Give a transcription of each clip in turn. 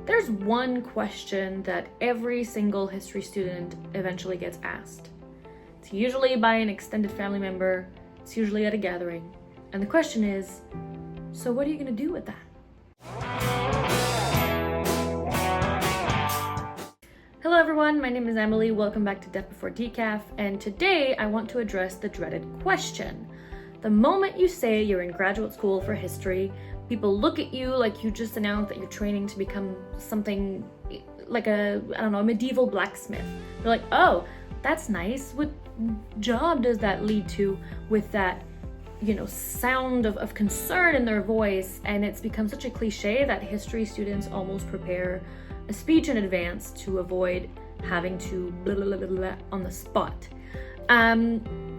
There's one question that every single history student eventually gets asked. It's usually by an extended family member, it's usually at a gathering. And the question is, so what are you going to do with that? Hello everyone, my name is Emily. Welcome back to Death Before Decaf, and today I want to address the dreaded question. The moment you say you're in graduate school for history, people look at you like you just announced that you're training to become something like a medieval blacksmith. They're like, oh, that's nice. What job does that lead to, with that, sound of concern in their voice? And it's become such a cliche that history students almost prepare a speech in advance to avoid having to blah, blah, blah, blah, on the spot.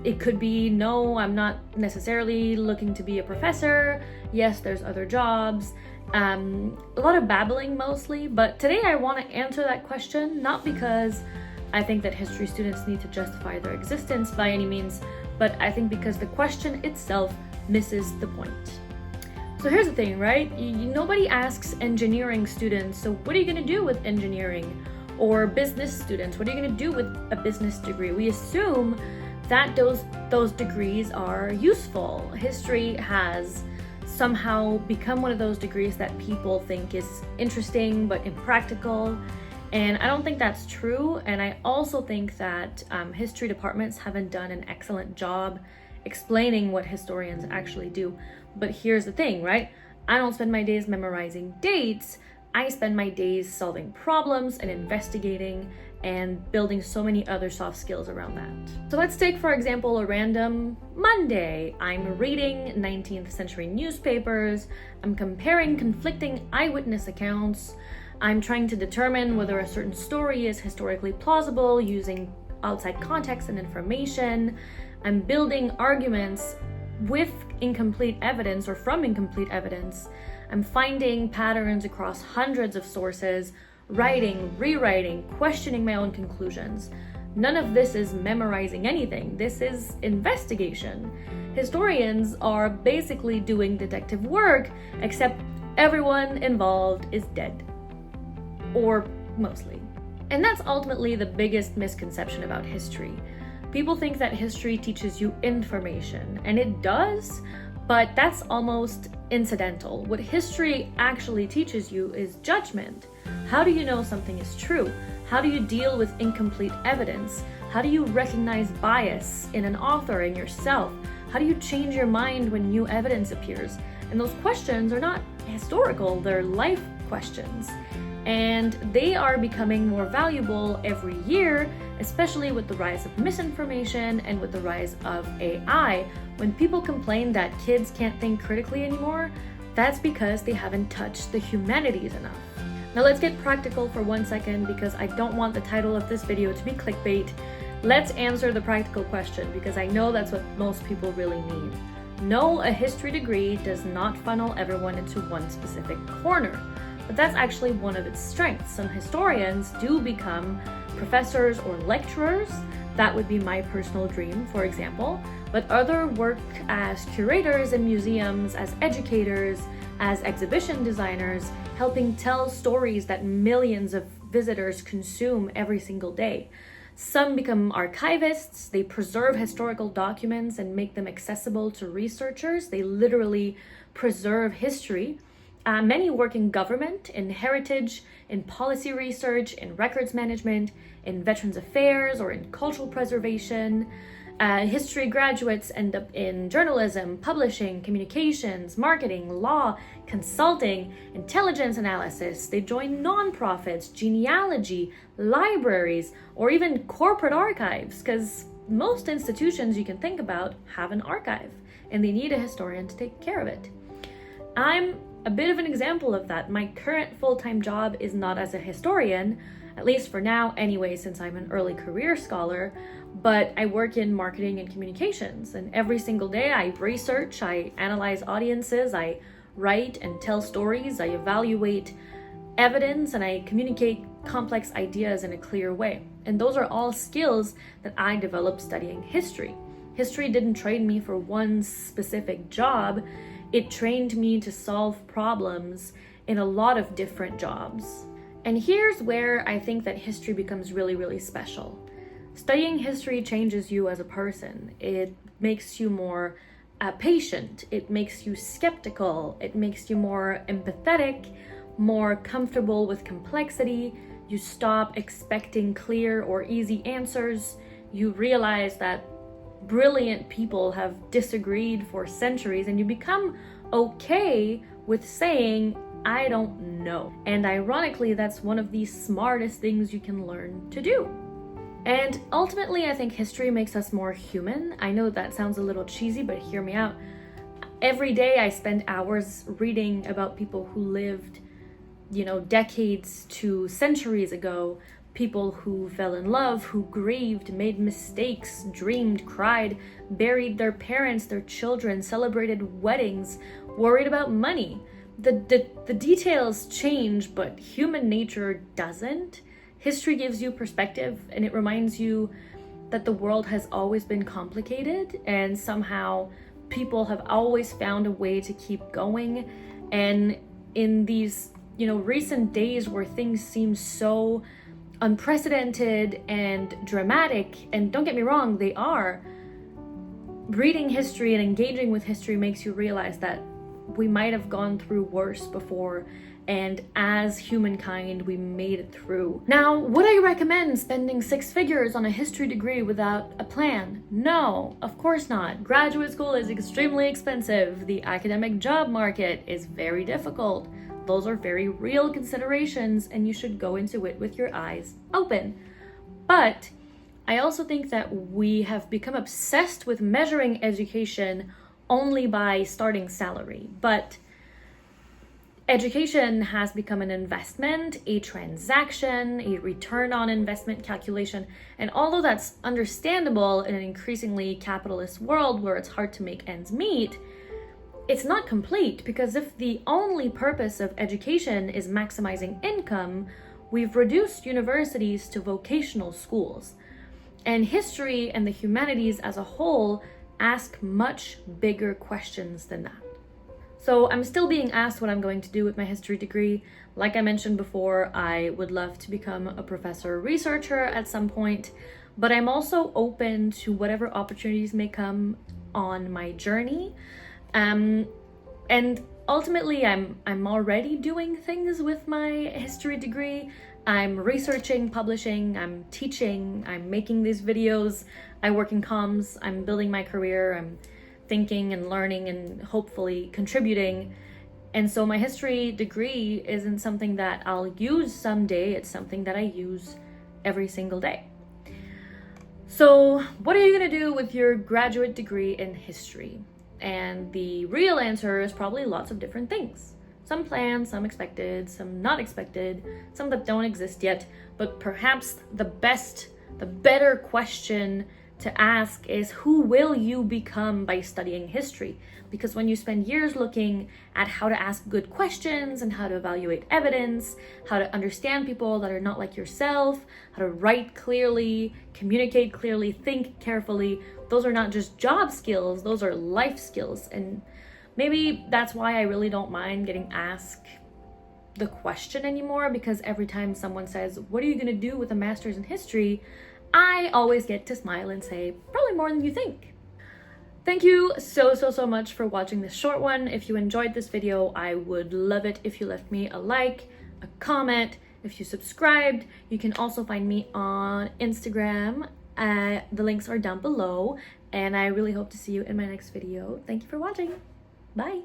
It could be, no, I'm not necessarily looking to be a professor. Yes, there's other jobs. A lot of babbling mostly, but today I want to answer that question, not because I think that history students need to justify their existence by any means, but I think because the question itself misses the point. So here's the thing, right? Nobody asks engineering students, so what are you going to do with engineering? Or business students, what are you going to do with a business degree? We assume that those degrees are useful. History has somehow become one of those degrees that people think is interesting but impractical. And I don't think that's true. And I also think that history departments haven't done an excellent job explaining what historians actually do. But here's the thing, right? I don't spend my days memorizing dates. I spend my days solving problems and investigating and building so many other soft skills around that. So let's take, for example, a random Monday. I'm reading 19th century newspapers. I'm comparing conflicting eyewitness accounts. I'm trying to determine whether a certain story is historically plausible using outside context and information. I'm building arguments with incomplete evidence or from incomplete evidence. I'm finding patterns across hundreds of sources, writing, rewriting, questioning my own conclusions. None of this is memorizing anything. This is investigation. Historians are basically doing detective work, except everyone involved is dead. Or mostly. And that's ultimately the biggest misconception about history. People think that history teaches you information, and it does, but that's almost incidental. What history actually teaches you is judgment. How do you know something is true? How do you deal with incomplete evidence? How do you recognize bias in an author and yourself? How do you change your mind when new evidence appears? And those questions are not historical, they're life questions. And they are becoming more valuable every year, especially with the rise of misinformation and with the rise of AI. When people complain that kids can't think critically anymore, that's because they haven't touched the humanities enough. Now let's get practical for 1 second, because I don't want the title of this video to be clickbait. Let's answer the practical question, because I know that's what most people really need. No, a history degree does not funnel everyone into one specific corner. But that's actually one of its strengths. Some historians do become professors or lecturers. That would be my personal dream, for example. But others work as curators in museums, as educators, as exhibition designers, helping tell stories that millions of visitors consume every single day. Some become archivists. They preserve historical documents and make them accessible to researchers. They literally preserve history. Many work in government, in heritage, in policy research, in records management, in veterans affairs, or in cultural preservation. History graduates end up in journalism, publishing, communications, marketing, law, consulting, intelligence analysis. They join nonprofits, genealogy, libraries, or even corporate archives, because most institutions you can think about have an archive, and they need a historian to take care of it. I'm a bit of an example of that. My current full-time job is not as a historian, at least for now anyway, since I'm an early career scholar, but I work in marketing and communications, and every single day I research, I analyze audiences, I write and tell stories, I evaluate evidence, and I communicate complex ideas in a clear way. And those are all skills that I developed studying history. History didn't train me for one specific job. It trained me to solve problems in a lot of different jobs. And here's where I think that history becomes really, really special. Studying history changes you as a person. It makes you more patient. It makes you skeptical. It makes you more empathetic, more comfortable with complexity. You stop expecting clear or easy answers. You realize that brilliant people have disagreed for centuries, and you become okay with saying, I don't know. And ironically, that's one of the smartest things you can learn to do. And ultimately, I think history makes us more human. I know that sounds a little cheesy, but hear me out. Every day I spend hours reading about people who lived, decades to centuries ago, people who fell in love, who grieved, made mistakes, dreamed, cried, buried their parents, their children, celebrated weddings, worried about money. The details change, but human nature doesn't. History gives you perspective, and it reminds you that the world has always been complicated, and somehow people have always found a way to keep going. And in these, recent days where things seem so unprecedented and dramatic, and don't get me wrong, they are, reading history and engaging with history makes you realize that we might have gone through worse before, and as humankind, we made it through. Now, would I recommend spending 6 figures on a history degree without a plan? No, of course not. Graduate school is extremely expensive. The academic job market is very difficult. Those are very real considerations, and you should go into it with your eyes open. But I also think that we have become obsessed with measuring education only by starting salary. But education has become an investment, a transaction, a return on investment calculation. And although that's understandable in an increasingly capitalist world where it's hard to make ends meet, it's not complete, because if the only purpose of education is maximizing income, we've reduced universities to vocational schools. And history and the humanities as a whole ask much bigger questions than that. So I'm still being asked what I'm going to do with my history degree. Like I mentioned before, I would love to become a professor or researcher at some point, but I'm also open to whatever opportunities may come on my journey. And ultimately, I'm already doing things with my history degree. I'm researching, publishing, I'm teaching, I'm making these videos, I work in comms, I'm building my career, I'm thinking and learning and hopefully contributing. And so my history degree isn't something that I'll use someday, it's something that I use every single day. So what are you gonna do with your graduate degree in history? And the real answer is probably lots of different things. Some planned, some expected, some not expected, some that don't exist yet. But perhaps the better question to ask is, who will you become by studying history? Because when you spend years looking at how to ask good questions and how to evaluate evidence, how to understand people that are not like yourself, how to write clearly, communicate clearly, think carefully, those are not just job skills, those are life skills. And maybe that's why I really don't mind getting asked the question anymore, because every time someone says, what are you gonna do with a master's in history? I always get to smile and say, probably more than you think. Thank you so much for watching this short one. If you enjoyed this video, I would love it if you left me a like, a comment, if you subscribed. You can also find me on Instagram. The links are down below, and I really hope to see you in my next video. Thank you for watching. Bye.